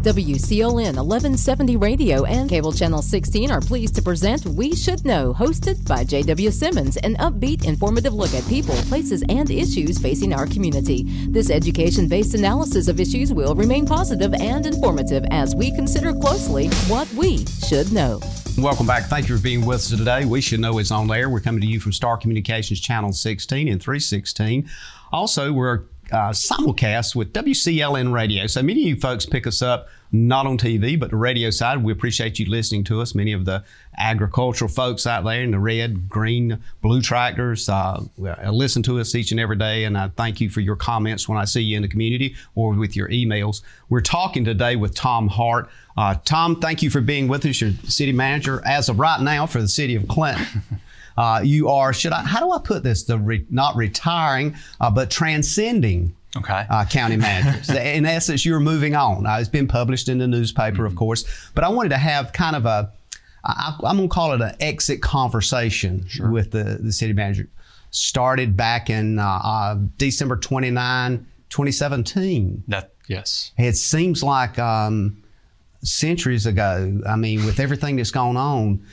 WCLN 1170 Radio and Cable Channel 16 are pleased to present We Should Know, hosted by JW Simmons, an upbeat, informative look at people, places, and issues facing our community. This education-based analysis of issues will remain positive and informative as we consider closely what we should know. Welcome back. Thank you for being with us today. We Should Know is on air. We're coming to you from Star Communications Channel 16 and 316. Also, we're simulcast with WCLN Radio. So many of you folks pick us up not on TV, but the radio side. We appreciate you listening to us. Many of the agricultural folks out there in the red, green, blue tractors listen to us each and every day, and I thank you for your comments when I see you in the community or with your emails. We're talking today with Tom Hart. Tom, thank you for being with us. You're city manager as of right now for the city of Clinton. You are, how do I put this? Not retiring, but transcending county managers. In essence, you're moving on. It's been published in the newspaper, of course, but I wanted to have kind of I'm going to call it an exit conversation with the city manager. Started back in December 29, 2017. Yes. It seems like centuries ago, I mean, with everything that's gone on.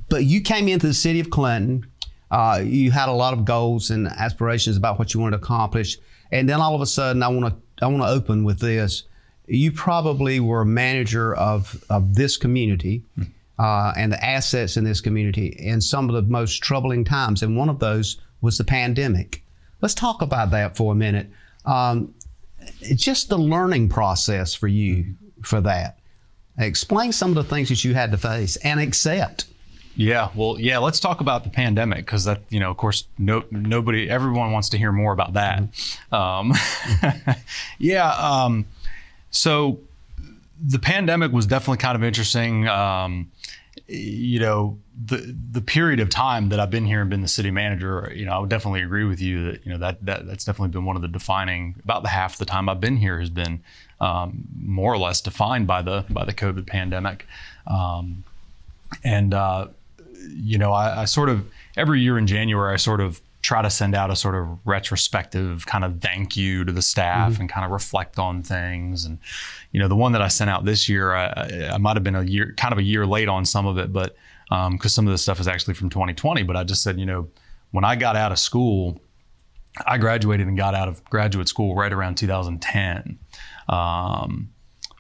But you came into the city of Clinton. You had a lot of goals and aspirations about what you wanted to accomplish. And then all of a sudden, I want to open with this. You probably were a manager of this community and the assets in this community in some of the most troubling times. And one of those was the pandemic. Let's talk about that for a minute. Just the learning process for you for that. Explain some of the things that you had to face and accept. Let's talk about the pandemic, because that, of course, everyone wants to hear more about that. So the pandemic was definitely kind of interesting. The period of time that I've been here and been the city manager, I would definitely agree with you that, that's definitely been one of the defining, about the half the time I've been here has been more or less defined by the COVID pandemic. I sort of, every year in January, I sort of try to send out a sort of retrospective kind of thank you to the staff and kind of reflect on things. And, the one that I sent out this year, I might have been a year late on some of it, but because some of this stuff is actually from 2020, but I just said, when I got out of school, I graduated and got out of graduate school right around 2010.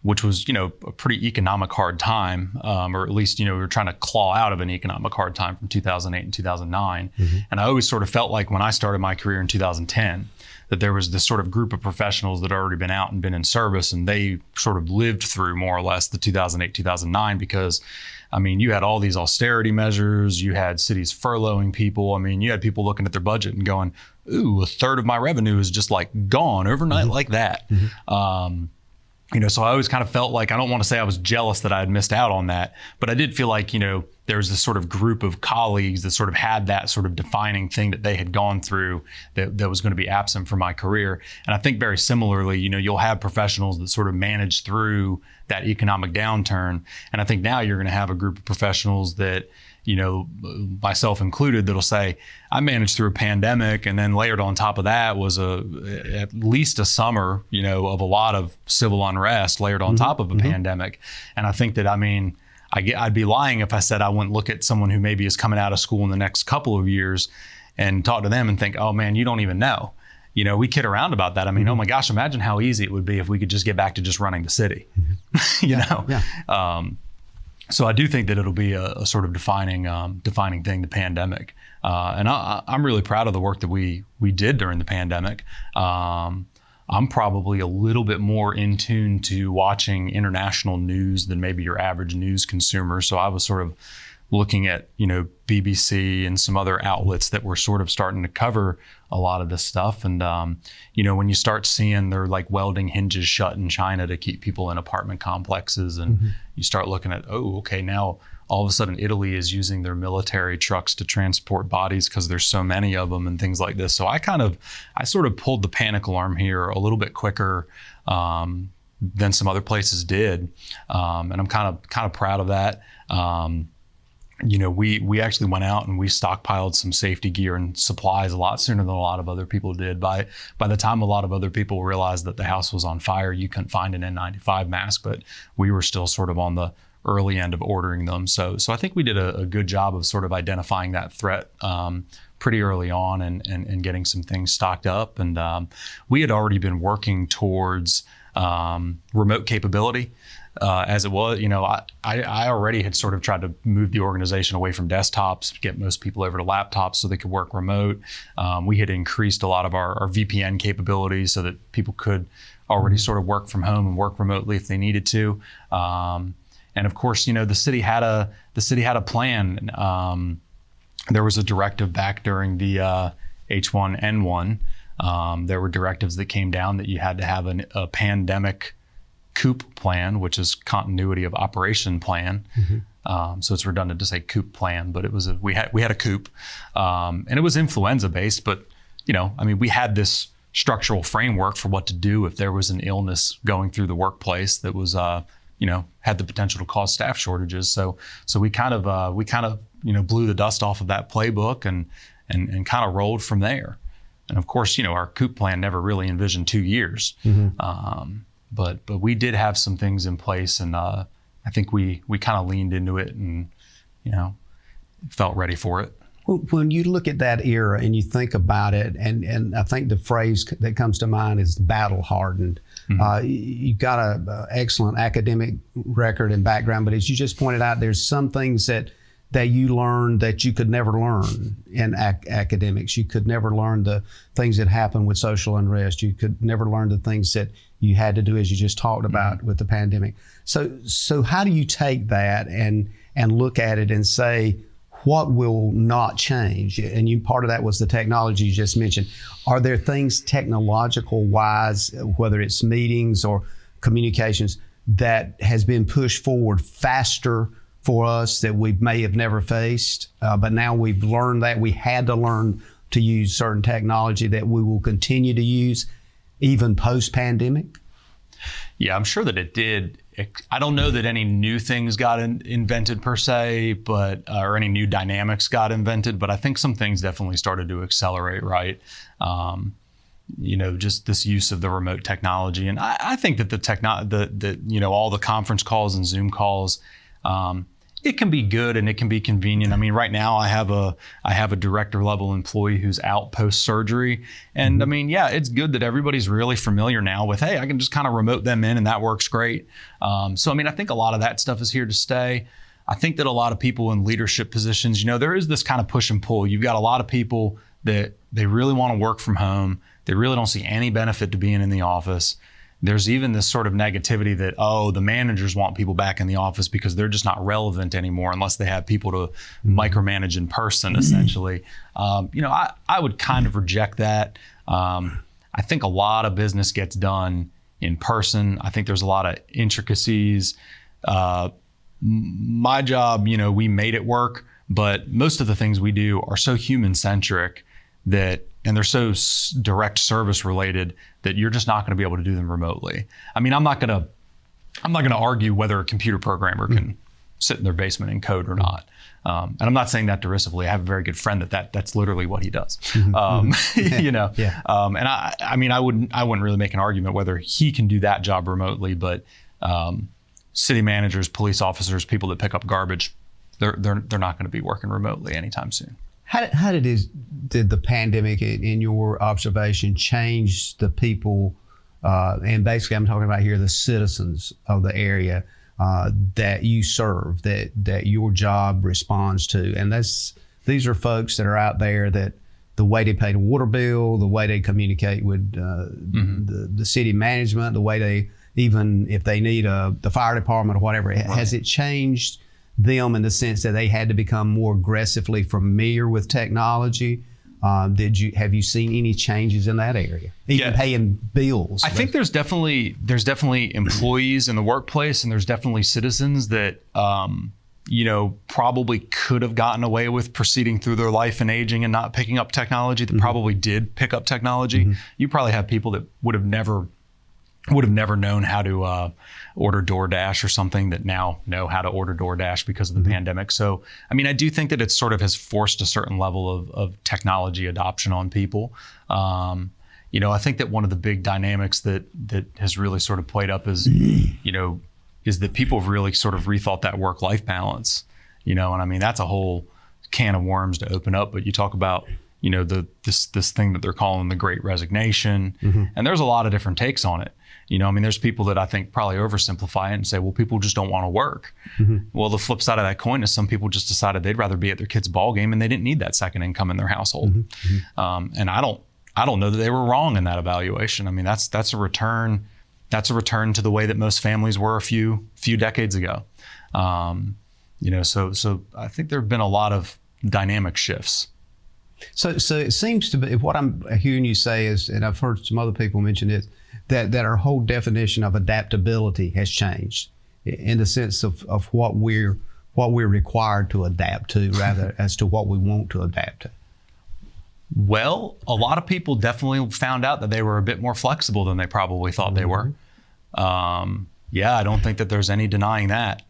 Which was, a pretty economic hard time, or at least, we were trying to claw out of an economic hard time from 2008 and 2009. And I always sort of felt like when I started my career in 2010, that there was this sort of group of professionals that had already been out and been in service, and they sort of lived through more or less the 2008, 2009, because, you had all these austerity measures, you had cities furloughing people. You had people looking at their budget and going, ooh, a third of my revenue is just like gone overnight like that. So I always kind of felt like, I don't want to say I was jealous that I had missed out on that, but I did feel like, there was this sort of group of colleagues that sort of had that sort of defining thing that they had gone through that was going to be absent from my career. And I think very similarly, you'll have professionals that sort of manage through that economic downturn. And I think now you're going to have a group of professionals that, myself included, that'll say, I managed through a pandemic, and then layered on top of that was at least a summer, of a lot of civil unrest layered on top of a pandemic. And I think that, I'd be lying if I said I wouldn't look at someone who maybe is coming out of school in the next couple of years and talk to them and think, oh man, you don't even know. We kid around about that. Oh my gosh, imagine how easy it would be if we could just get back to just running the city, So I do think that it'll be a sort of defining thing, the pandemic. And I'm really proud of the work that we did during the pandemic. I'm probably a little bit more in tune to watching international news than maybe your average news consumer. So I was sort of looking at, BBC and some other outlets that were sort of starting to cover a lot of this stuff. And, when you start seeing they're like welding hinges shut in China to keep people in apartment complexes, and you start looking at, now all of a sudden Italy is using their military trucks to transport bodies because there's so many of them and things like this. So I sort of pulled the panic alarm here a little bit quicker than some other places did. And I'm kind of proud of that. we actually went out and we stockpiled some safety gear and supplies a lot sooner than a lot of other people did. By the time a lot of other people realized that the house was on fire, you couldn't find an N95 mask, but we were still sort of on the early end of ordering them. So I think we did a good job of sort of identifying that threat pretty early on and getting some things stocked up. And we had already been working towards remote capability. As it was, I already had sort of tried to move the organization away from desktops, get most people over to laptops so they could work remote. We had increased a lot of our VPN capabilities so that people could already sort of work from home and work remotely if they needed to. And of course, the city had a plan. There was a directive back during the H1N1. There were directives that came down that you had to have a pandemic COOP plan, which is continuity of operation plan. So it's redundant to say COOP plan, but we had a COOP, and it was influenza based. But we had this structural framework for what to do if there was an illness going through the workplace that was had the potential to cause staff shortages. So we kind of blew the dust off of that playbook and kind of rolled from there. And of course, our COOP plan never really envisioned 2 years. But we did have some things in place, and I think we kind of leaned into it and felt ready for it. Well, when you look at that era and you think about it, and I think the phrase that comes to mind is battle hardened. You've got an excellent academic record and background, but as you just pointed out, there's some things that you learned that you could never learn in academics. You could never learn the things that happen with social unrest. You could never learn the things that you had to do, as you just talked about with the pandemic. So how do you take that and look at it and say, what will not change? And part of that was the technology you just mentioned. Are there things technological wise, whether it's meetings or communications, that has been pushed forward faster for us that we may have never faced, but now we've learned that we had to learn to use certain technology that we will continue to use even post-pandemic? Yeah, I'm sure that it did. I don't know that any new things got invented per se, but or any new dynamics got invented, but I think some things definitely started to accelerate, right? Just this use of the remote technology. And I think that all the conference calls and Zoom calls, it can be good and it can be convenient. I mean, right now I have a director level employee who's out post surgery. And I mean, yeah, it's good that everybody's really familiar now with, hey, I can just kind of remote them in and that works great. So, I mean, I think a lot of that stuff is here to stay. I think that a lot of people in leadership positions, there is this kind of push and pull. You've got a lot of people that they really want to work from home. They really don't see any benefit to being in the office. There's even this sort of negativity that, the managers want people back in the office because they're just not relevant anymore unless they have people to micromanage in person, essentially. I would kind of reject that. I think a lot of business gets done in person. I think there's a lot of intricacies. My job, we made it work, but most of the things we do are so human-centric and they're so direct service related that you're just not going to be able to do them remotely. I mean, I'm not going to argue whether a computer programmer can sit in their basement and code or not. And I'm not saying that derisively. I have a very good friend that's literally what he does. And I mean, I wouldn't really make an argument whether he can do that job remotely, but city managers, police officers, people that pick up garbage, they're not going to be working remotely anytime soon. How did the pandemic, in your observation, change the people, and basically I'm talking about here the citizens of the area that you serve, that your job responds to? And these are folks that are out there that the way they pay the water bill, the way they communicate with the city management, the way they, even if they need the fire department or whatever, right. Has it changed them in the sense that they had to become more aggressively familiar with technology? Have you seen any changes in that area? Even paying bills? I think there's definitely employees in the workplace, and there's definitely citizens that probably could have gotten away with proceeding through their life and aging and not picking up technology that probably did pick up technology. You probably have people that would have never would have never known how to order DoorDash or something that now know how to order DoorDash because of the pandemic. So, I mean, I do think that it sort of has forced a certain level of technology adoption on people. I think that one of the big dynamics that has really sort of played up is, is that people have really sort of rethought that work-life balance, and I mean, that's a whole can of worms to open up, but you talk about, this thing that they're calling the Great Resignation, and there's a lot of different takes on it. There's people that I think probably oversimplify it and say, well, people just don't want to work. Well, the flip side of that coin is some people just decided they'd rather be at their kid's ball game and they didn't need that second income in their household. And I don't know that they were wrong in that evaluation. I mean, that's a return to the way that most families were a few decades ago. So I think there have been a lot of dynamic shifts. So it seems to be, what I'm hearing you say is, and I've heard some other people mention it, that our whole definition of adaptability has changed in the sense of what we're required to adapt to rather as to what we want to adapt to. Well, a lot of people definitely found out that they were a bit more flexible than they probably thought they were. I don't think that there's any denying that.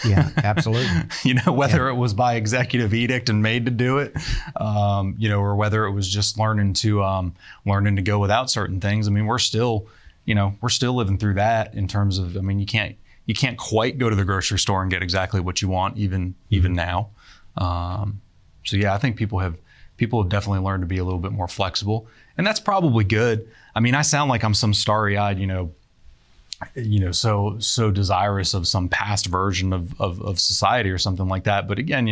Yeah, absolutely. Whether it was by executive edict and made to do it, or whether it was just learning to go without certain things. I mean, we're still living through that in terms of, I mean, you can't quite go to the grocery store and get exactly what you want even now. I think people have definitely learned to be a little bit more flexible, and that's probably good. I mean, I sound like I'm some starry-eyed, so desirous of some past version of society or something like that. But again,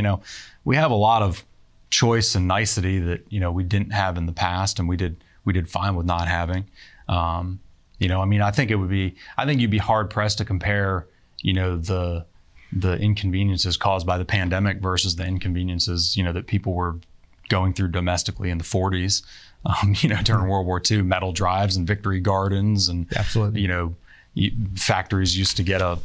we have a lot of choice and nicety that, we didn't have in the past, and we did fine with not having. I think you'd be hard pressed to compare, the inconveniences caused by the pandemic versus the inconveniences, that people were going through domestically in the 40s, during World War II, metal drives and victory gardens, and absolutely, factories used to get a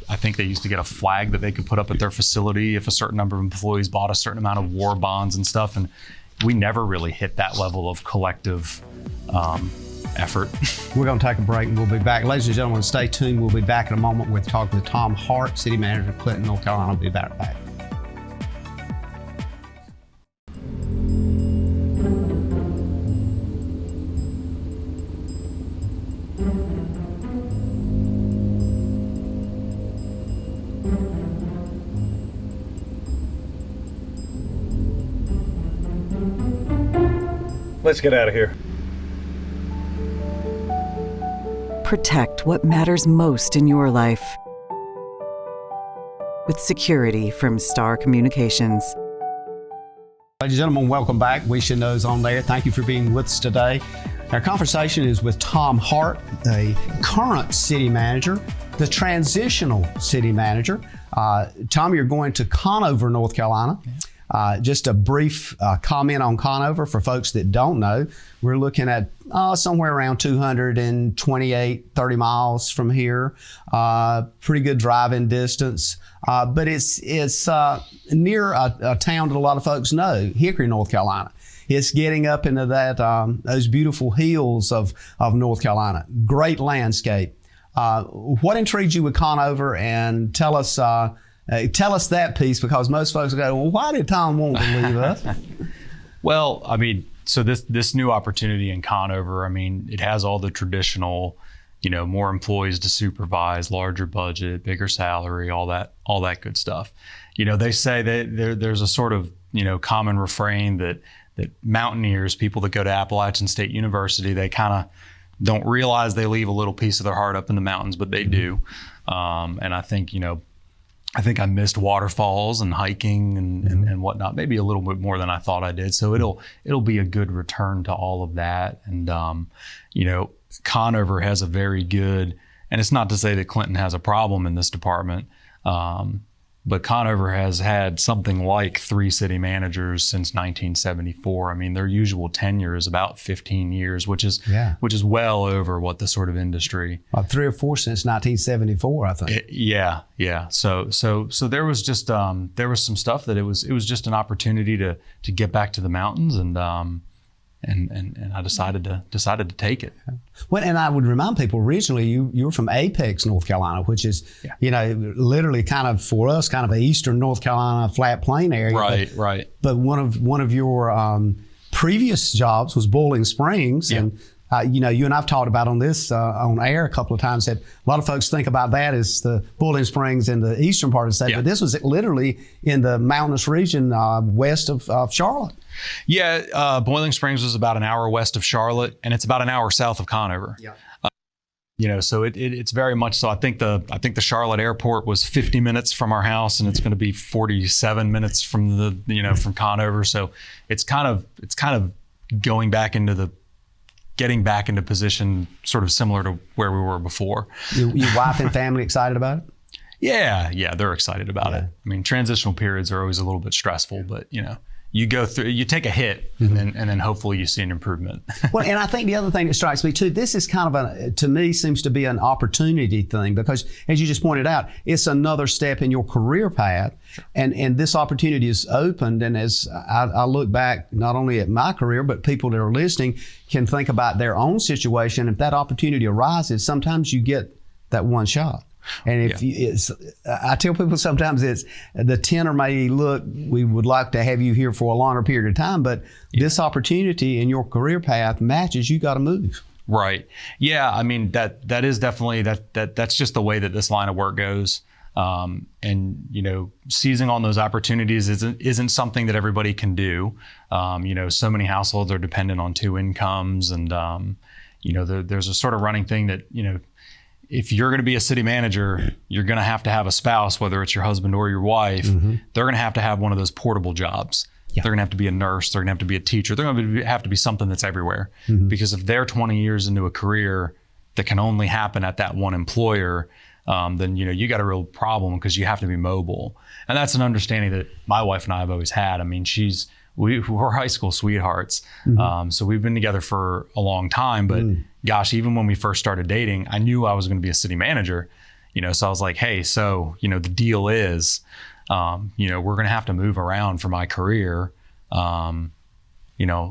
flag that they could put up at their facility if a certain number of employees bought a certain amount of war bonds and stuff. And we never really hit that level of collective effort. We're going to take a break and we'll be back. Ladies and gentlemen, stay tuned. We'll be back in a moment with talking with Tom Hart, City Manager of Clinton, North Carolina. We'll be back. Let's get out of here. Protect what matters most in your life with security from Star Communications. Ladies and gentlemen, welcome back. We Should Know is on there. Thank you for being with us today. Our conversation is with Tom Hart, a current city manager, the transitional city manager. Tom, you're going to Conover, North Carolina. Just a brief comment on Conover for folks that don't know. We're looking at somewhere around 30 miles from here. Pretty good driving distance, but it's near a town that a lot of folks know, Hickory, North Carolina. It's getting up into that those beautiful hills of North Carolina. Great landscape. What intrigued you with Conover, and tell us that piece, because most folks will go, well, why did Tom want to leave us? Well, I mean, so this new opportunity in Conover, I mean, it has all the traditional, more employees to supervise, larger budget, bigger salary, all that good stuff. They say that there's a sort of, common refrain that mountaineers, people that go to Appalachian State University, they kind of don't realize they leave a little piece of their heart up in the mountains, but they do. And I think, I think I missed waterfalls and hiking and whatnot, maybe a little bit more than I thought I did. So it'll be a good return to all of that. And, Conover has a very good, and it's not to say that Clinton has a problem in this department, but Conover has had something like 3 city managers since 1974. I mean, their usual tenure is about 15 years, which is well over what the sort of industry. 3 or 4 since 1974, I think. Yeah. So there was just there was some stuff that it was just an opportunity to get back to the mountains, and and I decided to take it. Well, and I would remind people, originally you were from Apex, North Carolina, which is, literally kind of, for us, kind of an eastern North Carolina flat plain area. Right. But one of your previous jobs was Boiling Springs. Yeah. And, you and I've talked about on this on air a couple of times that a lot of folks think about that as the Boiling Springs in the eastern part of the state, but this was literally in the mountainous region west of Charlotte. Yeah, Boiling Springs was about an hour west of Charlotte, and it's about an hour south of Conover. Yeah. So it's very much so. I think the Charlotte airport was 50 minutes from our house, and it's going to be 47 minutes from from Conover. So it's kind of getting back into position sort of similar to where we were before. Your wife and family excited about it? Yeah, they're excited about it. I mean, transitional periods are always a little bit stressful, but you go through, you take a hit, and then hopefully you see an improvement. Well, and I think the other thing that strikes me too, this is kind of to me seems to be an opportunity thing, because as you just pointed out, it's another step in your career path. Sure. And this opportunity is opened. And as I look back, not only at my career, but people that are listening can think about their own situation. If that opportunity arises, sometimes you get that one shot. And if I tell people sometimes it's the tenor may look, we would like to have you here for a longer period of time, but this opportunity in your career path matches, you got to move. Right. Yeah. I mean, that is definitely that's just the way that this line of work goes. And seizing on those opportunities isn't something that everybody can do. So many households are dependent on two incomes, and there's a sort of running thing that if you're going to be a city manager, you're going to have a spouse, whether it's your husband or your wife. They're going to have one of those portable jobs. Yeah. They're going to have to be a nurse. They're going to have to be a teacher. They're going to have to be something that's everywhere. Because if they're 20 years into a career that can only happen at that one employer, then you got a real problem, because you have to be mobile. And that's an understanding that my wife and I have always had. I mean, we're high school sweethearts. So we've been together for a long time, but gosh, even when we first started dating, I knew I was going to be a city manager, so I was like, hey, so, the deal is, we're going to have to move around for my career. And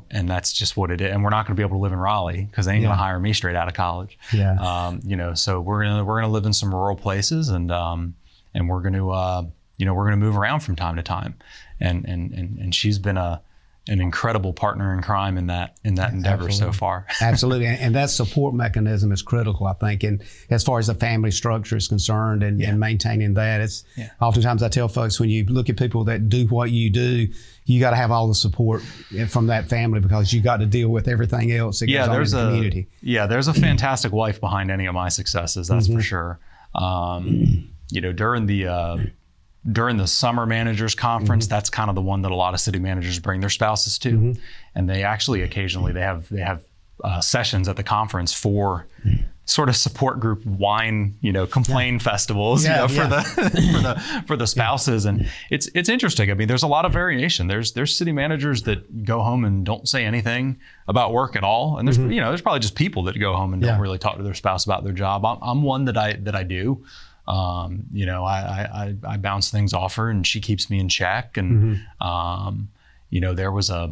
that's just what it is. And we're not going to be able to live in Raleigh, because they ain't going to hire me straight out of college. So we're going to live in some rural places, and we're going to move around from time to time. And she's been an incredible partner in crime in that endeavor so far. Absolutely. And that support mechanism is critical, I think. And as far as the family structure is concerned and maintaining that, oftentimes I tell folks, when you look at people that do what you do, you got to have all the support from that family, because you got to deal with everything else that goes on in the community. There's a fantastic wife behind any of my successes, that's for sure. During the summer managers conference, that's kind of the one that a lot of city managers bring their spouses to. And they actually occasionally they have sessions at the conference for sort of support group wine, complain festivals, for the spouses. And it's interesting. I mean, there's a lot of variation. There's city managers that go home and don't say anything about work at all. And there's there's probably just people that go home and don't really talk to their spouse about their job. I'm one that I do. I bounce things off her, and she keeps me in check. And there was a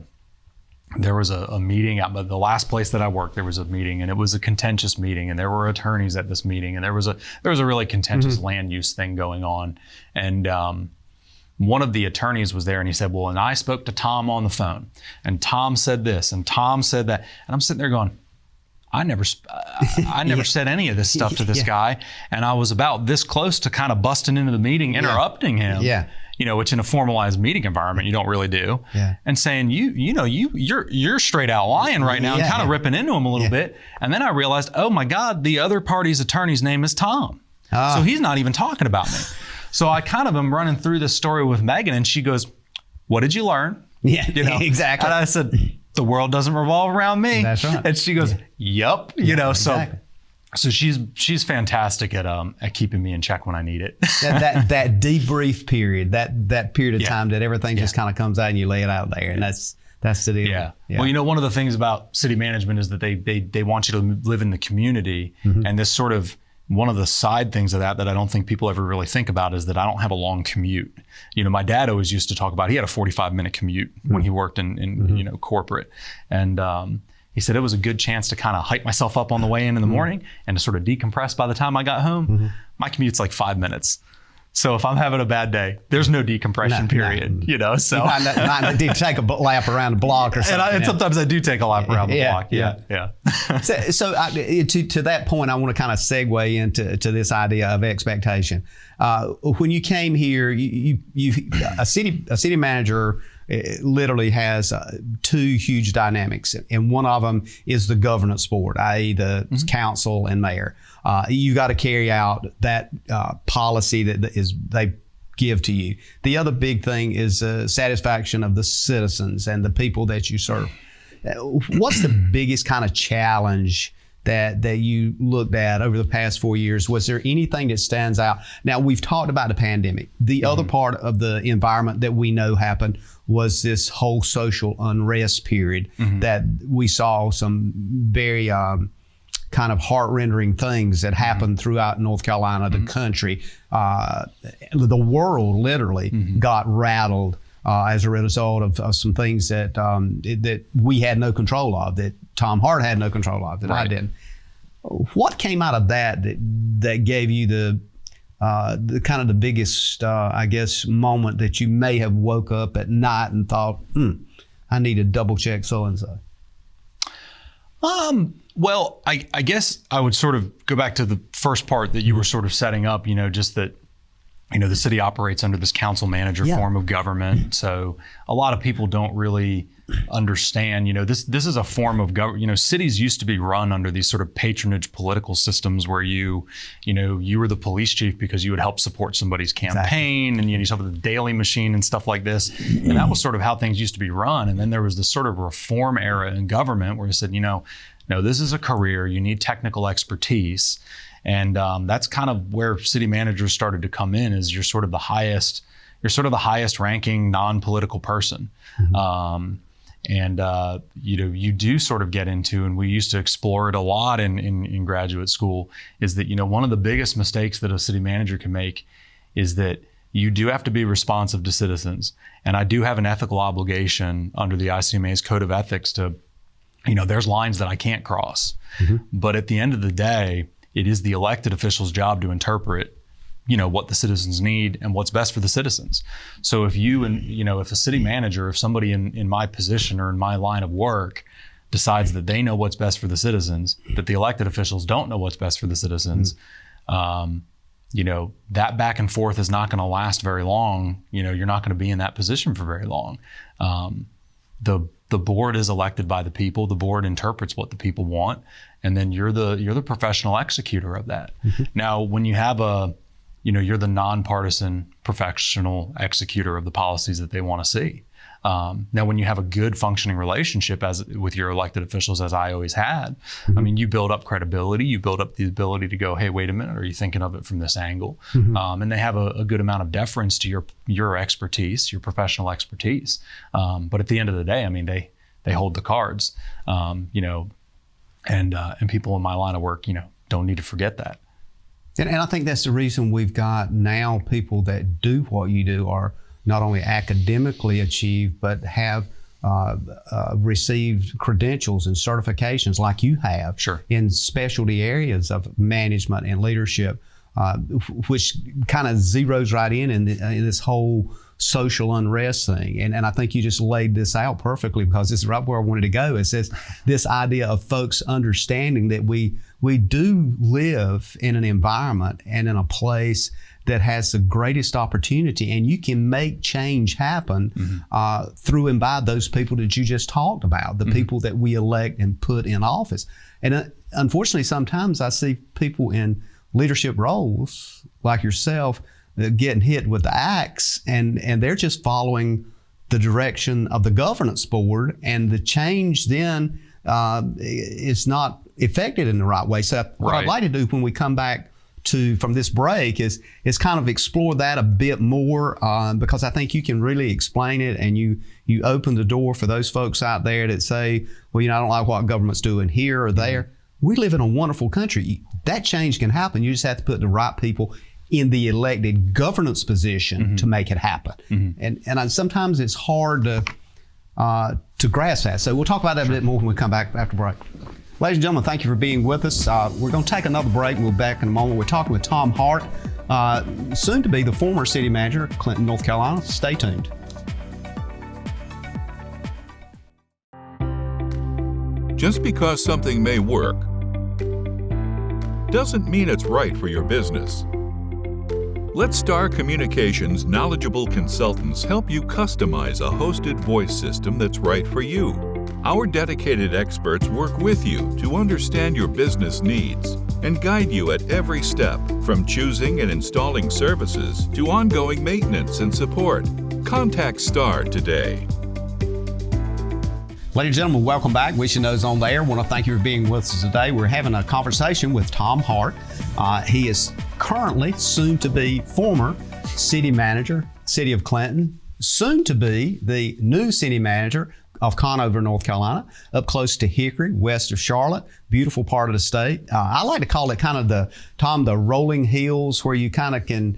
meeting at the last place that I worked. There was a meeting, and it was a contentious meeting, and there were attorneys at this meeting, and there was a really contentious land use thing going on. And one of the attorneys was there, and he said, well, and I spoke to Tom on the phone, and Tom said this, and Tom said that. And I'm sitting there going, I never said any of this stuff to this guy, and I was about this close to kind of busting into the meeting, interrupting him. Which in a formalized meeting environment you don't really do. And saying you're straight out lying right now, and kind of ripping into him a little bit. And then I realized, oh my God, the other party's attorney's name is Tom, so he's not even talking about me. So I kind of am running through this story with Megan, and she goes, "What did you learn?" Exactly. And I said, the world doesn't revolve around me. That's right. And she goes, "Yep." Exactly. So she's fantastic at keeping me in check when I need it. that debrief period, that period of time that everything just kind of comes out and you lay it out there, and that's the deal. Well, one of the things about city management is that they want you to live in the community, and this sort of one of the side things of that I don't think people ever really think about is that I don't have a long commute. My dad always used to talk about, he had a 45-minute commute when he worked in corporate. And he said it was a good chance to kind of hype myself up on the way in the morning and to sort of decompress by the time I got home. My commute's like 5 minutes. So if I'm having a bad day, there's no decompression period, so. You might need to take a lap around the block or something. And sometimes I do take a lap around the block. Yeah. So to that point, I want to kind of segue into this idea of expectation. When you came here, a city manager literally has two huge dynamics, and one of them is the governance board, i.e. the council and mayor. You got to carry out that policy that is they give to you. The other big thing is satisfaction of the citizens and the people that you serve. What's the biggest kind of challenge that you looked at over the past 4 years? Was there anything that stands out? Now, we've talked about the pandemic. The other part of the environment that we know happened was this whole social unrest period that we saw some very kind of heart-rendering things that happened throughout North Carolina, the country. The world literally got rattled as a result of some things that that we had no control of, that Tom Hart had no control of, that I didn't. What came out of that gave you the kind of the biggest, I guess, moment that you may have woke up at night and thought, I need to double check so-and-so? Well, I guess I would sort of go back to the first part that you were sort of setting up, just that, the city operates under this council manager form of government. So a lot of people don't really understand, this is a form of government. Cities used to be run under these sort of patronage political systems where you were the police chief because you would help support somebody's campaign, and you saw the daily machine and stuff like this. And that was sort of how things used to be run. And then there was this sort of reform era in government where it said, no, this is a career. You need technical expertise. And that's kind of where city managers started to come in, is you're sort of the highest ranking non-political person. You do sort of get into, and we used to explore it a lot in graduate school, is that, one of the biggest mistakes that a city manager can make is that you do have to be responsive to citizens. And I do have an ethical obligation under the ICMA's Code of Ethics to, there's lines that I can't cross. But at the end of the day, it is the elected official's job to interpret, what the citizens need and what's best for the citizens. So if if a city manager, if somebody in my position or in my line of work decides that they know what's best for the citizens, that the elected officials don't know what's best for the citizens, that back and forth is not going to last very long. You're not going to be in that position for very long. The board is elected by the people. The board interprets what the people want, and then you're the professional executor of that. Now, when you have you're the nonpartisan professional executor of the policies that they want to see. Now, when you have a good functioning relationship with your elected officials, as I always had, you build up credibility, you build up the ability to go, hey, wait a minute, are you thinking of it from this angle? And they have a good amount of deference to your expertise, your professional expertise. But at the end of the day, they hold the cards, and people in my line of work, don't need to forget that. And I think that's the reason we've got now people that do what you do are not only academically achieved, but have received credentials and certifications like you have in specialty areas of management and leadership, which kind of zeroes right in this whole social unrest thing. And I think you just laid this out perfectly, because this is right where I wanted to go. It says this idea of folks understanding that we do live in an environment and in a place that has the greatest opportunity, and you can make change happen through and by those people that you just talked about, the people that we elect and put in office. And unfortunately, sometimes I see people in leadership roles like yourself getting hit with the axe, and they're just following the direction of the governance board, and the change then is not effected in the right way. So what I'd like to do when we come back from this break is kind of explore that a bit more, because I think you can really explain it, and you open the door for those folks out there that say, well, I don't like what government's doing here or there. We live in a wonderful country. that change can happen. You just have to put the right people in the elected governance position to make it happen. And sometimes it's hard to grasp that. So we'll talk about that a bit more when we come back after break. Ladies and gentlemen, thank you for being with us. We're going to take another break. We'll be back in a moment. We're talking with Tom Hart, soon to be the former city manager of Clinton, North Carolina. Stay tuned. Just because something may work doesn't mean it's right for your business. Let Star Communications' knowledgeable consultants help you customize a hosted voice system that's right for you. Our dedicated experts work with you to understand your business needs and guide you at every step, from choosing and installing services to ongoing maintenance and support. Contact Star today. Ladies and gentlemen, welcome back. We Should Know's on the air. I want to thank you for being with us today. We're having a conversation with Tom Hart. He is currently soon to be former city manager, City of Clinton, soon to be the new city manager of Conover, North Carolina, up close to Hickory, west of Charlotte, beautiful part of the state. I like to call it kind of the rolling hills, where you kind of can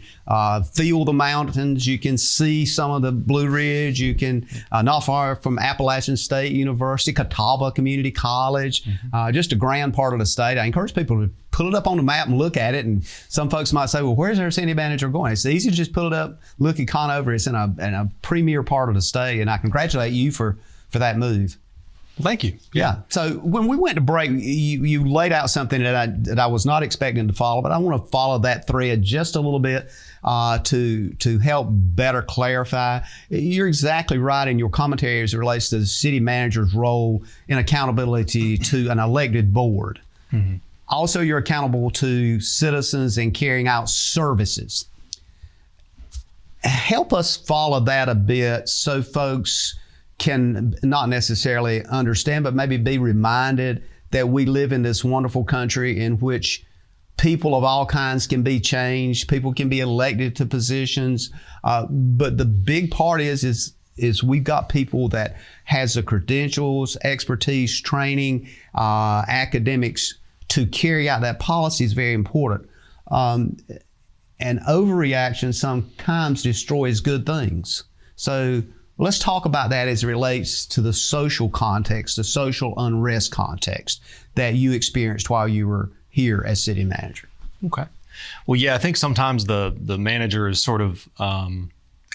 feel the mountains. You can see some of the Blue Ridge. You can, not far from Appalachian State University, Catawba Community College, just a grand part of the state. I encourage people to pull it up on the map and look at it. And some folks might say, well, where's our city manager going? It's easy to just pull it up, look at Conover. It's in a premier part of the state. And I congratulate you for that move. Thank you. Yeah. So when we went to break, you laid out something that I was not expecting to follow, but I want to follow that thread just a little bit to help better clarify. You're exactly right in your commentary as it relates to the city manager's role in accountability to an elected board. Also, you're accountable to citizens in carrying out services. Help us follow that a bit so folks can not necessarily understand, but maybe be reminded that we live in this wonderful country in which people of all kinds can be changed, people can be elected to positions, but the big part is we've got people that has the credentials, expertise, training, academics to carry out that policy is very important. And overreaction sometimes destroys good things. So let's talk about that as it relates to the social context, the social unrest context that you experienced while you were here as city manager. Okay. Well, yeah, I think sometimes the manager is sort of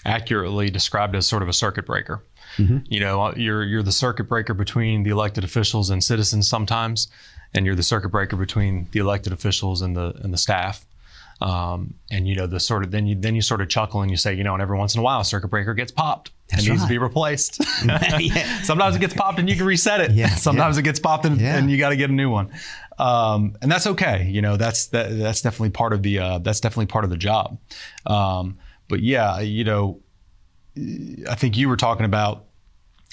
accurately described as sort of a circuit breaker. You know, you're the circuit breaker between the elected officials and citizens sometimes, and you're the circuit breaker between the elected officials and the staff. And you know, then you sort of chuckle and you say, you know, and every once in a while, a circuit breaker gets popped. It needs to be replaced. Sometimes it gets popped and you can reset it. Sometimes it gets popped and you got to get a new one. And that's okay. You know, that's definitely part of the job. But yeah, you know, I think you were talking about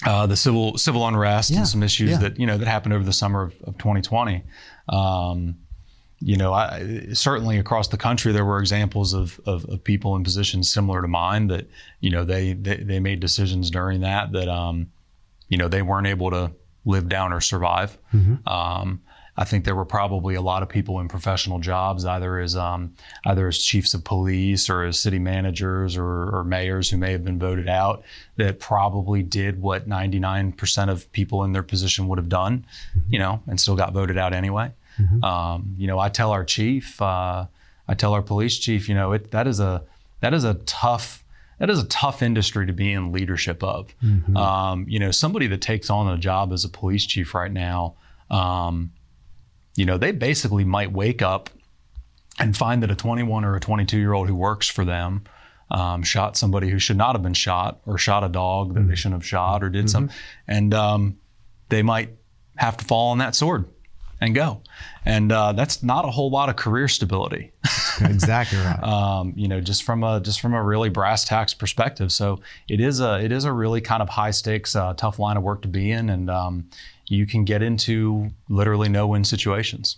the civil unrest and some issues that happened over the summer of 2020. You know, certainly across the country, there were examples of people in positions similar to mine that, you know, they made decisions during that you know, they weren't able to live down or survive. I think there were probably a lot of people in professional jobs, either as chiefs of police or as city managers or mayors who may have been voted out, that probably did what 99% of people in their position would have done, you know, and still got voted out anyway. You know, I tell our chief, I tell our police chief, you know, that is a tough industry to be in leadership of. You know, somebody that takes on a job as a police chief right now, you know, they basically might wake up and find that a 21 or a 22-year-old who works for them shot somebody who should not have been shot, or shot a dog that they shouldn't have shot, or did something, and they might have to fall on that sword and go. And that's not a whole lot of career stability. Exactly right. You know, just from a really brass tacks perspective. So it is a really kind of high stakes, tough line of work to be in, and you can get into literally no-win situations.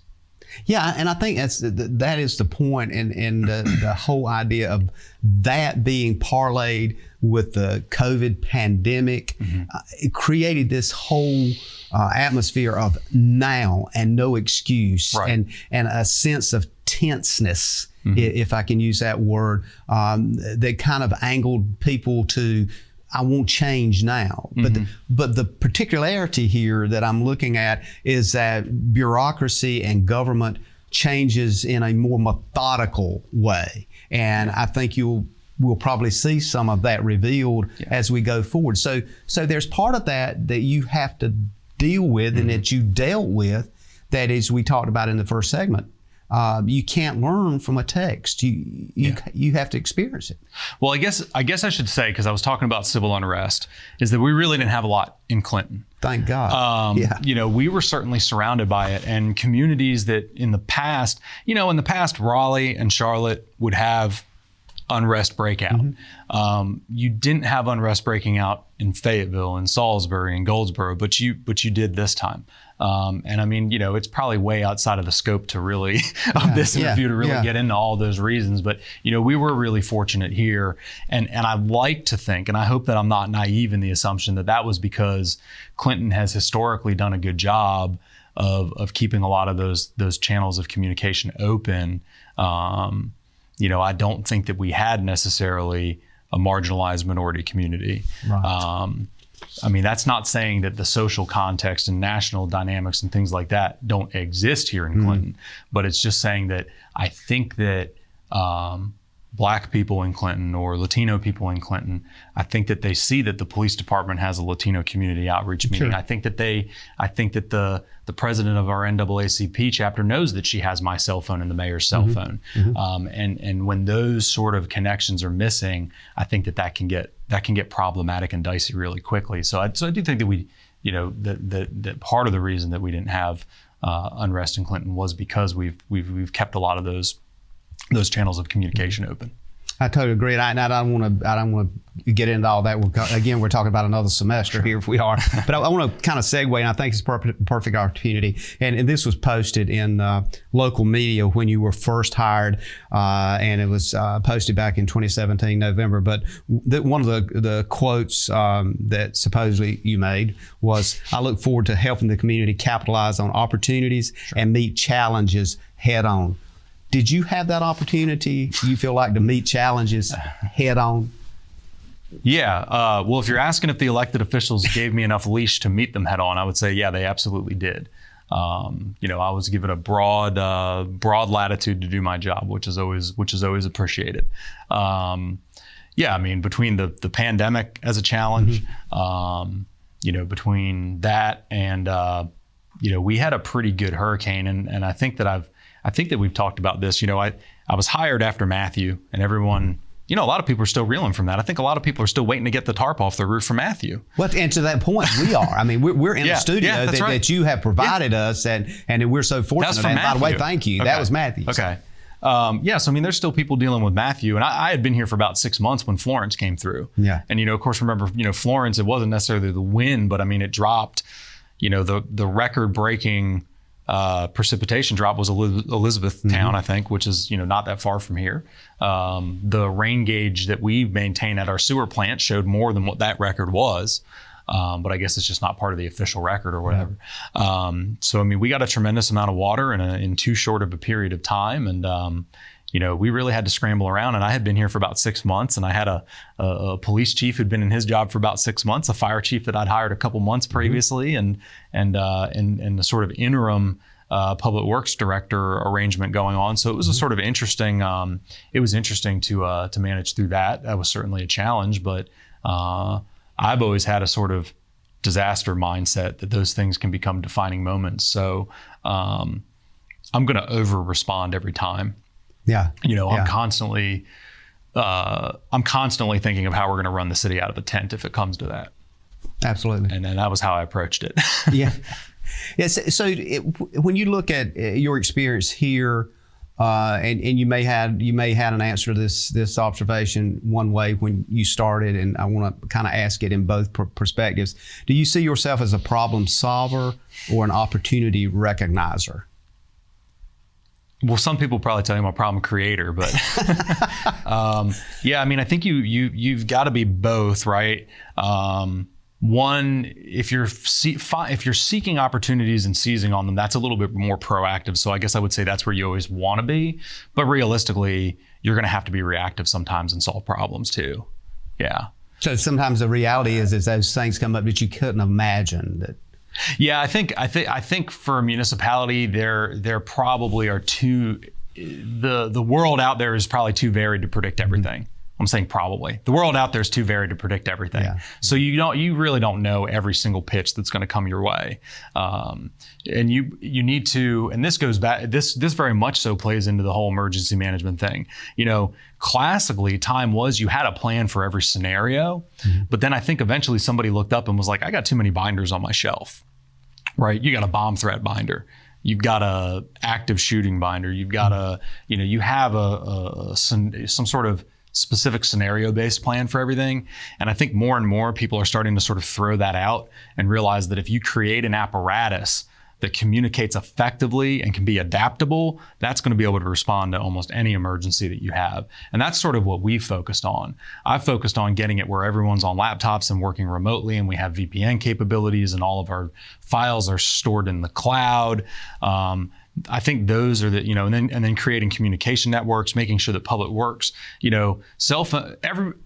Yeah, and I think that is the point, and the whole idea of that being parlayed with the COVID pandemic, it created this whole atmosphere of now and no excuse, right. and a sense of tenseness, if I can use that word, that kind of angled people to, I won't change now. But the particularity here that I'm looking at is that bureaucracy and government changes in a more methodical way. And I think we'll probably see some of that revealed as we go forward. So there's part of that you have to deal with and that you dealt with, that is, we talked about in the first segment. You can't learn from a text. You have to experience it. Well, I guess I should say, because I was talking about civil unrest, is that we really didn't have a lot in Clinton. Thank God. We were certainly surrounded by it, and communities that in the past, Raleigh and Charlotte would have unrest breakout. You didn't have unrest breaking out in Fayetteville and Salisbury and Goldsboro, but you did this time. And I mean, it's probably way outside of the scope to really of this interview to really get into all those reasons. But we were really fortunate here, and I like to think, and I hope that I'm not naive in the assumption that was because Clinton has historically done a good job of keeping a lot of those channels of communication open. I don't think that we had necessarily a marginalized minority community. Right. I mean, that's not saying that the social context and national dynamics and things like that don't exist here in Clinton, but it's just saying that I think that Black people in Clinton or Latino people in Clinton, I think that they see that the police department has a Latino community outreach meeting. Sure. I think that the president of our NAACP chapter knows that she has my cell phone and the mayor's cell phone. And when those sort of connections are missing, I think that can get problematic and dicey really quickly. So I do think that we, that part of the reason that we didn't have unrest in Clinton was because we've kept a lot of those channels of communication open. I totally agree. I don't want to get into all that. We're talking about another semester here if we are. But I want to kind of segue, and I think it's a perfect opportunity. And this was posted in local media when you were first hired, and it was posted back in 2017, November. But one of the quotes that supposedly you made was, "I look forward to helping the community capitalize on opportunities and meet challenges head on." Did you have that opportunity, you feel like, to meet challenges head on? Yeah. Well, if you're asking if the elected officials gave me enough leash to meet them head on, I would say, yeah, they absolutely did. I was given a broad latitude to do my job, which is always appreciated. I mean, between the pandemic as a challenge, between that and, we had a pretty good hurricane. And I think that we've talked about this. I was hired after Matthew, and everyone, a lot of people are still reeling from that. I think a lot of people are still waiting to get the tarp off the roof for Matthew. Well, and to that point, we are. I mean, we're in the studio that you have provided us, and we're so fortunate. That's from Matthew. By the way, thank you. Okay. That was Matthew. Okay. So I mean, there's still people dealing with Matthew, and I had been here for about 6 months when Florence came through. Yeah. And of course, remember, Florence, it wasn't necessarily the wind, but I mean, it dropped. The record-breaking precipitation drop was Elizabethtown, I think, which is not that far from here. The rain gauge that we maintain at our sewer plant showed more than what that record was, but I guess it's just not part of the official record or whatever. So I mean, we got a tremendous amount of water in too short of a period of time, and we really had to scramble around. And I had been here for about 6 months, and I had a police chief who'd been in his job for about 6 months, a fire chief that I'd hired a couple months previously, and the sort of interim public works director arrangement going on. So it was a sort of interesting. It was interesting to manage through that. That was certainly a challenge, but I've always had a sort of disaster mindset that those things can become defining moments. So I'm going to over respond every time. Yeah. I'm constantly thinking of how we're going to run the city out of a tent if it comes to that. Absolutely. And that was how I approached it. Yeah. Yes. So when you look at your experience here, and you may had an answer to this observation one way when you started, and I want to kind of ask it in both perspectives. Do you see yourself as a problem solver or an opportunity recognizer? Well, some people probably tell you I'm a problem creator, but yeah, I mean, I think you've got to be both, right? One, if you're seeking opportunities and seizing on them, that's a little bit more proactive. So I guess I would say that's where you always want to be. But realistically, you're going to have to be reactive sometimes and solve problems too. Yeah. So sometimes the reality is those things come up that you couldn't imagine that. Yeah, I think for a municipality, there probably are the world out there is probably too varied to predict everything. I'm saying probably. The world out there is too varied to predict everything. Yeah. So you really don't know every single pitch that's going to come your way. And you need to, and this goes back, this very much so plays into the whole emergency management thing. You know, classically, time was you had a plan for every scenario, but then I think eventually somebody looked up and was like, I got too many binders on my shelf, right? You got a bomb threat binder. You've got a active shooting binder. You've got you have some sort of specific scenario-based plan for everything. And I think more and more people are starting to sort of throw that out and realize that if you create an apparatus that communicates effectively and can be adaptable, that's going to be able to respond to almost any emergency that you have. And that's sort of what we've focused on. I've focused on getting it where everyone's on laptops and working remotely, and we have VPN capabilities, and all of our files are stored in the cloud. I think those are and then creating communication networks, making sure that public works, cell phone,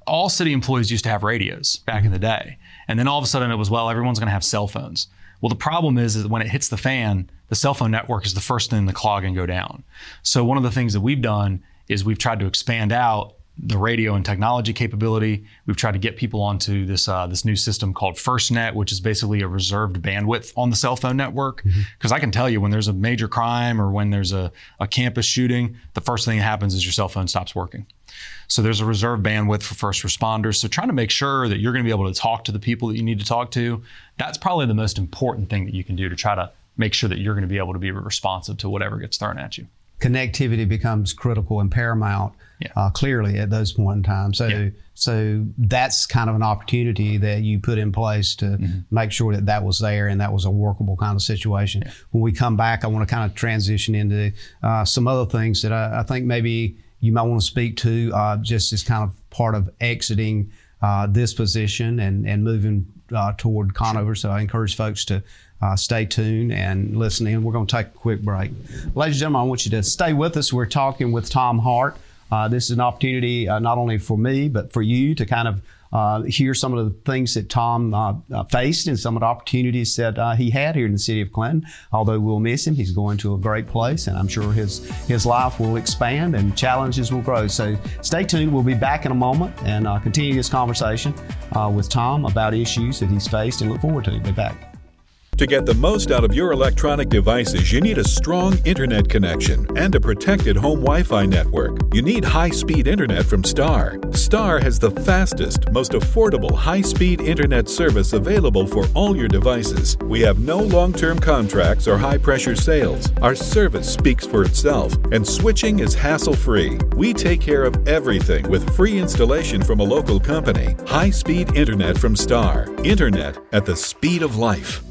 all city employees used to have radios back in the day. And then all of a sudden it was, well, everyone's going to have cell phones. Well, the problem is that when it hits the fan, the cell phone network is the first thing to clog and go down. So one of the things that we've done is we've tried to expand out the radio and technology capability. We've tried to get people onto this new system called Firstnet, which is basically a reserved bandwidth on the cell phone network. Because I can tell you when there's a major crime or when there's a campus shooting, the first thing that happens is your cell phone stops working. So there's a reserved bandwidth for first responders. So trying to make sure that you're going to be able to talk to the people that you need to talk to, that's probably the most important thing that you can do to try to make sure that you're going to be able to be responsive to whatever gets thrown at you. Connectivity becomes critical and paramount, clearly at those point in time. So that's kind of an opportunity that you put in place to make sure that was there and that was a workable kind of situation. Yeah. When we come back, I want to kind of transition into some other things that I think maybe you might want to speak to just as kind of part of exiting this position and moving toward Conover. So I encourage folks to stay tuned and listen in. We're going to take a quick break. Ladies and gentlemen, I want you to stay with us. We're talking with Tom Hart. This is an opportunity not only for me, but for you to kind of hear some of the things that Tom faced and some of the opportunities that he had here in the city of Clinton. Although we'll miss him, he's going to a great place, and I'm sure his life will expand and challenges will grow. So stay tuned. We'll be back in a moment and continue this conversation with Tom about issues that he's faced, and look forward to it. Be back. To get the most out of your electronic devices, you need a strong internet connection and a protected home Wi-Fi network. You need high-speed internet from Star. Star has the fastest, most affordable high-speed internet service available for all your devices. We have no long-term contracts or high-pressure sales. Our service speaks for itself, and switching is hassle-free. We take care of everything with free installation from a local company. High-speed internet from Star. Internet at the speed of life.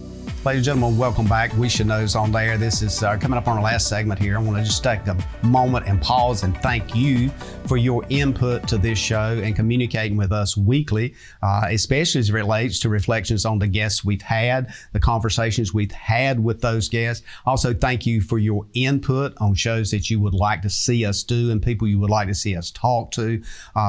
Ladies and gentlemen, welcome back. We Should Know is on there. This is coming up on our last segment here. I want to just take a moment and pause and thank you for your input to this show and communicating with us weekly, especially as it relates to reflections on the guests we've had, the conversations we've had with those guests. Also, thank you for your input on shows that you would like to see us do and people you would like to see us talk to.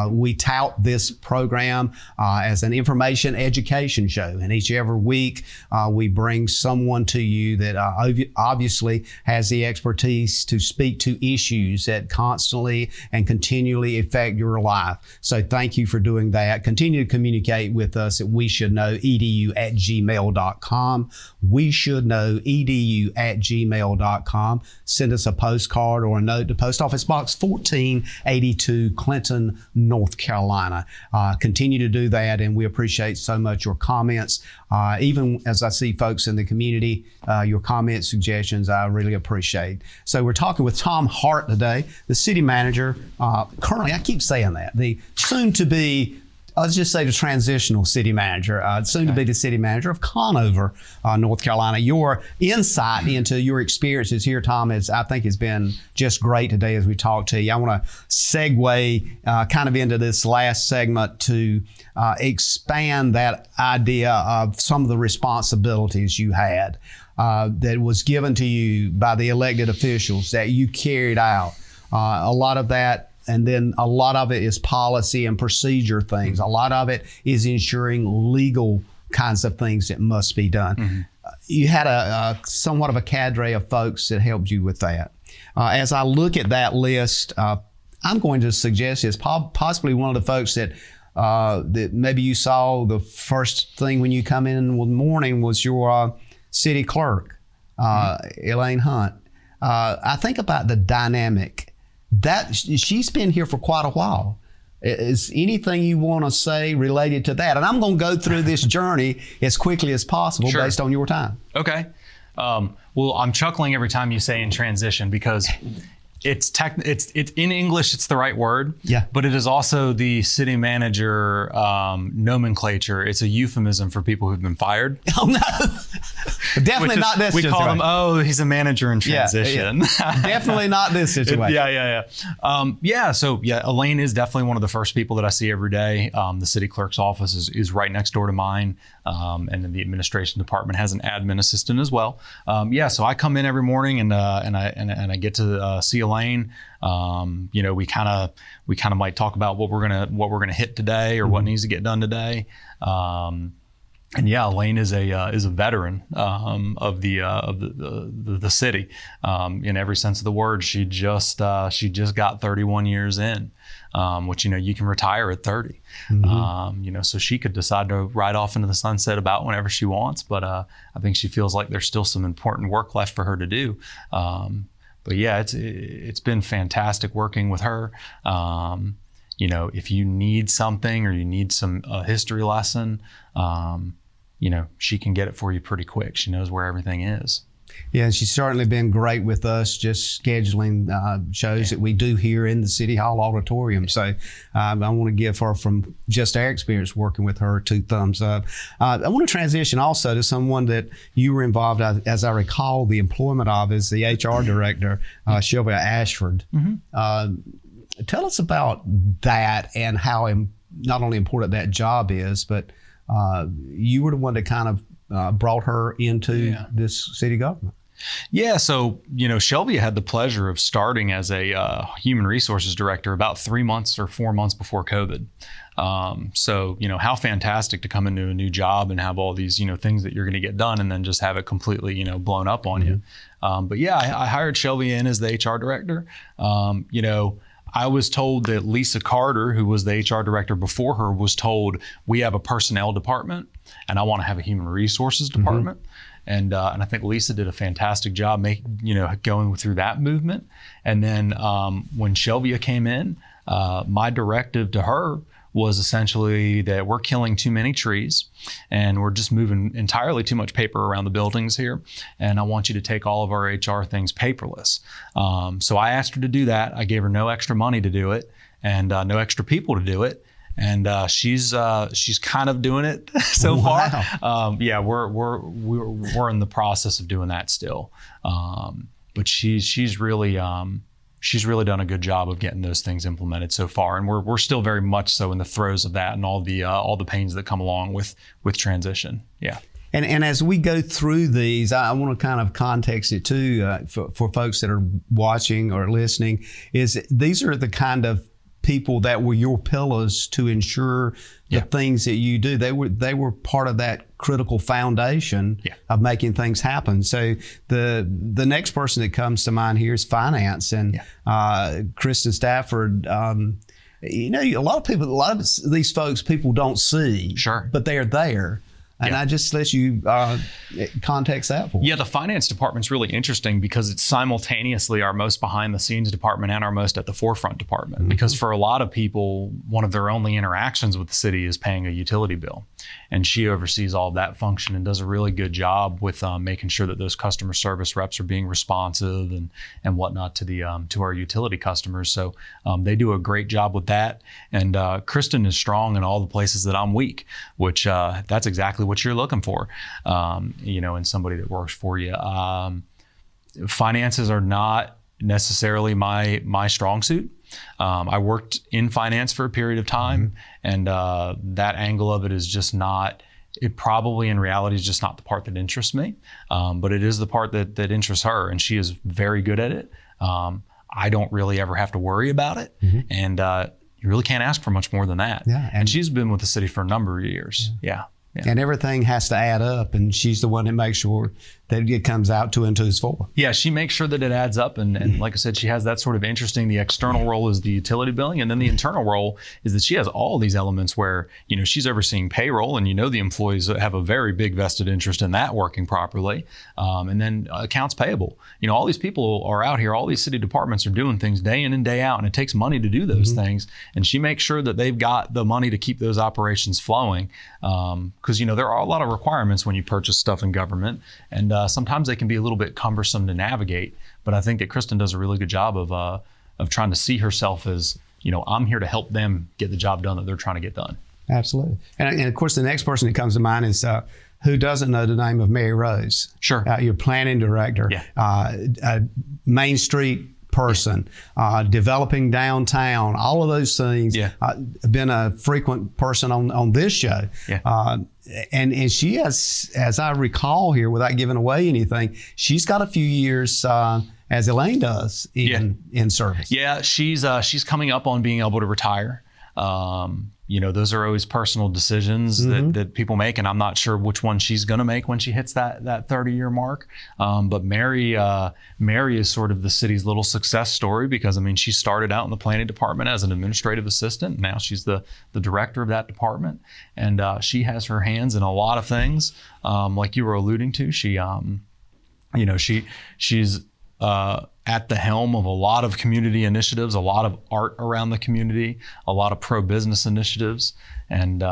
We tout this program as an information education show, and each every week we bring someone to you that obviously has the expertise to speak to issues that constantly and continually affect your life. So thank you for doing that. Continue to communicate with us at weshouldknowedu@gmail.com. weshouldknowedu@gmail.com. Send us a postcard or a note to Post Office Box 1482, Clinton, North Carolina. Continue to do that, and we appreciate so much your comments. Even as I see folks in the community, your comments, suggestions, I really appreciate. So we're talking with Tom Hart today, the city manager, currently, I keep saying that, the soon-to-be let's just say the transitional city manager, soon to be the city manager of Conover, North Carolina. Your insight into your experiences here, Tom, I think has been just great today as we talk to you. I want to segue kind of into this last segment to expand that idea of some of the responsibilities you had that was given to you by the elected officials that you carried out. A lot of that, and then a lot of it is policy and procedure things. A lot of it is ensuring legal kinds of things that must be done. Mm-hmm. You had a somewhat of a cadre of folks that helped you with that. As I look at that list, I'm going to suggest is possibly one of the folks that maybe you saw the first thing when you come in the morning was your city clerk, Elaine Hunt. I think about the dynamic that she's been here for quite a while. Is anything you want to say related to that? And I'm going to go through this journey as quickly as possible based on your time. Okay. Well, I'm chuckling every time you say in transition because it's in English, it's the right word. Yeah. But it is also the city manager nomenclature. It's a euphemism for people who've been fired. Oh no, definitely not this. We call them. Oh, he's a manager in transition. Yeah. Definitely not this situation. Yeah. So Elaine is definitely one of the first people that I see every day. The city clerk's office is right next door to mine, and then the administration department has an admin assistant as well. So I come in every morning and I get to see Elaine. We kind of might talk about what we're gonna hit today or what needs to get done today. Elaine is a veteran of the city in every sense of the word. She just got 31 years in, which you can retire at 30. Mm-hmm. So she could decide to ride off into the sunset about whenever she wants. But I think she feels like there's still some important work left for her to do. But yeah, it's been fantastic working with her. If you need something or you need some history lesson, she can get it for you pretty quick. She knows where everything is. Yeah, she's certainly been great with us, just scheduling shows that we do here in the City Hall auditorium. So I want to give her, from just our experience working with her, 2 thumbs up. I want to transition also to someone that you were involved, as I recall, the employment of as the HR director, Sylvia Ashford. Mm-hmm. Tell us about that and how not only important that job is, but you were the one that kind of brought her into this city government. Yeah, so Shelby had the pleasure of starting as a human resources director about 3 months or 4 months before COVID. So how fantastic to come into a new job and have all these things that you're going to get done, and then just have it completely blown up on you. But yeah, I hired Shelby in as the HR director. I was told that Lisa Carter, who was the HR director before her, was told, we have a personnel department and I want to have a human resources department. Mm-hmm. And I think Lisa did a fantastic job going through that movement. And then when Shelvia came in, my directive to her was essentially that we're killing too many trees and we're just moving entirely too much paper around the buildings here. And I want you to take all of our HR things paperless. So I asked her to do that. I gave her no extra money to do it and no extra people to do it. And she's kind of doing it so far. We're in the process of doing that still. But she's really done a good job of getting those things implemented so far, and we're still very much so in the throes of that and all the pains that come along with transition. Yeah. And as we go through these, I want to kind of context it too for folks that are watching or listening. Is these are the kind of people that were your pillars to ensure the things that you do. They were part of that critical foundation of making things happen. So the next person that comes to mind here is finance, and Kristen Stafford. A lot of these folks people don't see, but they're there. And I just let you context that for me. Yeah, the finance department's really interesting because it's simultaneously our most behind the scenes department and our most at the forefront department. Mm-hmm. Because for a lot of people, one of their only interactions with the city is paying a utility bill. and she oversees all of that function and does a really good job with making sure that those customer service reps are being responsive and whatnot to our utility customers. So they do a great job with that. And Kristen is strong in all the places that I'm weak, which that's exactly what you're looking for, in somebody that works for you. Finances are not necessarily my strong suit. I worked in finance for a period of time, and that angle of it is just not, it probably in reality is just not the part that interests me, but it is the part that interests her, and she is very good at it. I don't really ever have to worry about it, and you really can't ask for much more than that. Yeah, and she's been with the city for a number of years. Yeah. And everything has to add up, and she's the one that makes sure that it comes out 2 and 2 is 4. Yeah, she makes sure that it adds up, and like I said, she has that sort of interesting, the external role is the utility billing, and then the internal role is that she has all these elements where, she's overseeing payroll, and the employees have a very big vested interest in that working properly, and then accounts payable. All these people are out here, all these city departments are doing things day in and day out, and it takes money to do those things, and she makes sure that they've got the money to keep those operations flowing, because there are a lot of requirements when you purchase stuff in government, and sometimes they can be a little bit cumbersome to navigate. But I think that Kristen does a really good job of trying to see herself as, I'm here to help them get the job done that they're trying to get done. Absolutely. And of course, the next person that comes to mind is who doesn't know the name of Mary Rose? Sure. Your planning director, Yeah. Main Street person, developing downtown, all of those things. Yeah. Been a frequent person on this show. Yeah. And she has, as I recall here, without giving away anything, she's got a few years, as Elaine does, in service. Yeah, she's coming up on being able to retire. Those are always personal decisions that people make, and I'm not sure which one she's going to make when she hits that 30-year mark. But Mary is sort of the city's little success story because, she started out in the planning department as an administrative assistant. Now she's the director of that department, and she has her hands in a lot of things. Like you were alluding to, she's at the helm of a lot of community initiatives, a lot of art around the community, a lot of pro-business initiatives, and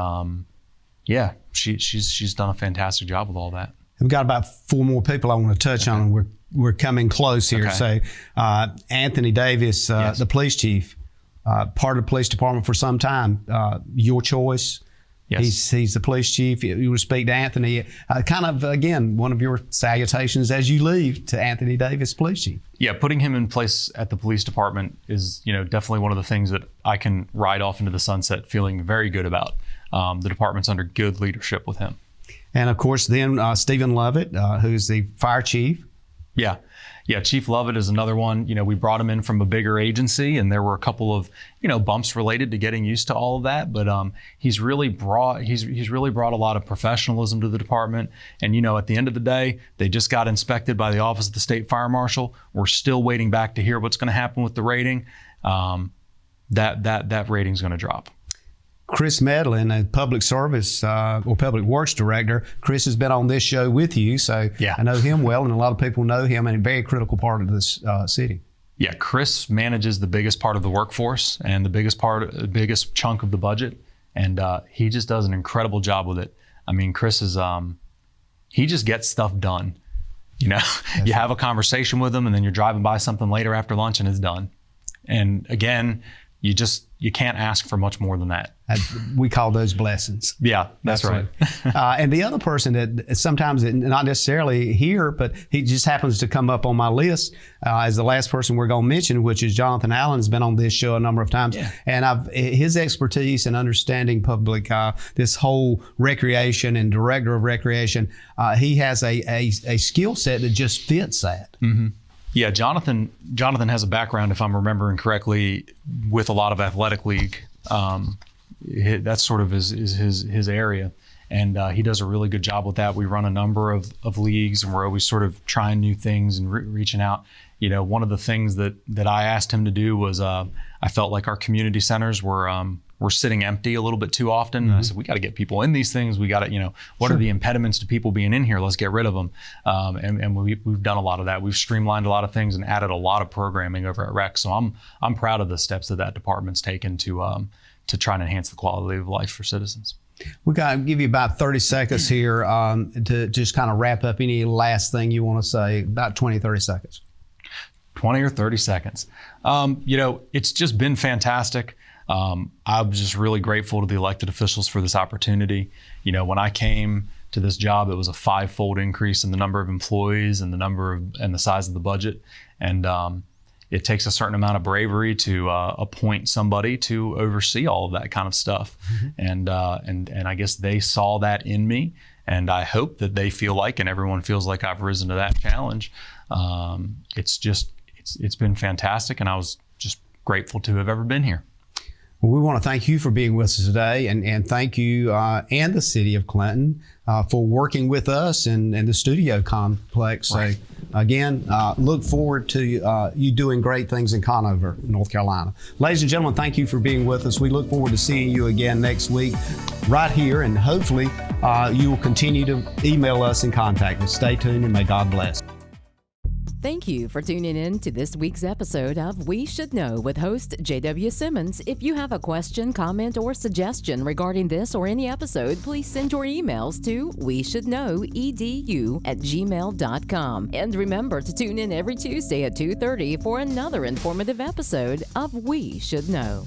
she's done a fantastic job with all that. We've got about 4 more people I want to touch on, and we're coming close here. Okay. So Anthony Davis, Yes. the police chief, part of the police department for some time, your choice. Yes. He's the police chief. You would speak to Anthony, kind of, again, one of your salutations as you leave to Anthony Davis, police chief. Yeah, putting him in place at the police department is, definitely one of the things that I can ride off into the sunset feeling very good about. The department's under good leadership with him. And of course, then Stephen Lovett, who's the fire chief. Yeah, Chief Lovett is another one. We brought him in from a bigger agency, and there were a couple of, bumps related to getting used to all of that. But he's really brought a lot of professionalism to the department. And at the end of the day, they just got inspected by the Office of the State Fire Marshal. We're still waiting back to hear what's going to happen with the rating. That rating's going to drop. Chris Medlin, a public service or public works director. Chris has been on this show with you, so Yeah. I know him well, and a lot of people know him, and a very critical part of this city. Yeah, Chris manages the biggest part of the workforce and the biggest chunk of the budget, and he just does an incredible job with it. Chris is he just gets stuff done. You have a conversation with him, and then you're driving by something later after lunch, and it's done. And again, you can't ask for much more than that. We call those blessings. Yeah, that's right. And the other person that sometimes not necessarily here, but he just happens to come up on my list is the last person we're going to mention, which is Jonathan Allen. Has been on this show a number of times. Yeah. And his expertise in understanding public, this whole recreation and director of recreation, he has a skill set that just fits that. Mm-hmm. Yeah, Jonathan has a background, if I'm remembering correctly, with a lot of athletic league. That's sort of his area, and he does a really good job with that. We run a number of leagues, and we're always sort of trying new things and reaching out. One of the things that I asked him to do was I felt like our community centers were sitting empty a little bit too often. And I said, we got to get people in these things. We got to, what are the impediments to people being in here? Let's get rid of them. And we've done a lot of that. We've streamlined a lot of things and added a lot of programming over at Rec. So I'm proud of the steps that department's taken to try and enhance the quality of life for citizens. We got to give you about 30 seconds here to just kind of wrap up any last thing you want to say, about 20, 30 seconds. 20 or 30 seconds. It's just been fantastic. I'm just really grateful to the elected officials for this opportunity. When I came to this job, it was a 5-fold increase in the number of employees and the size of the budget. And it takes a certain amount of bravery to appoint somebody to oversee all of that kind of stuff. Mm-hmm. And I guess they saw that in me, and I hope that they feel like, and everyone feels like, I've risen to that challenge. It's been fantastic, and I was just grateful to have ever been here. Well, we want to thank you for being with us today, and thank you and the city of Clinton for working with us and the studio complex. Right. So again, look forward to you doing great things in Conover, North Carolina. Ladies and gentlemen, thank you for being with us. We look forward to seeing you again next week right here, and hopefully you will continue to email us and contact us. Stay tuned, and may God bless. Thank you for tuning in to this week's episode of We Should Know with host JW Simmons. If you have a question, comment, or suggestion regarding this or any episode, please send your emails to weshouldknowedu@gmail.com. And remember to tune in every Tuesday at 2:30 for another informative episode of We Should Know.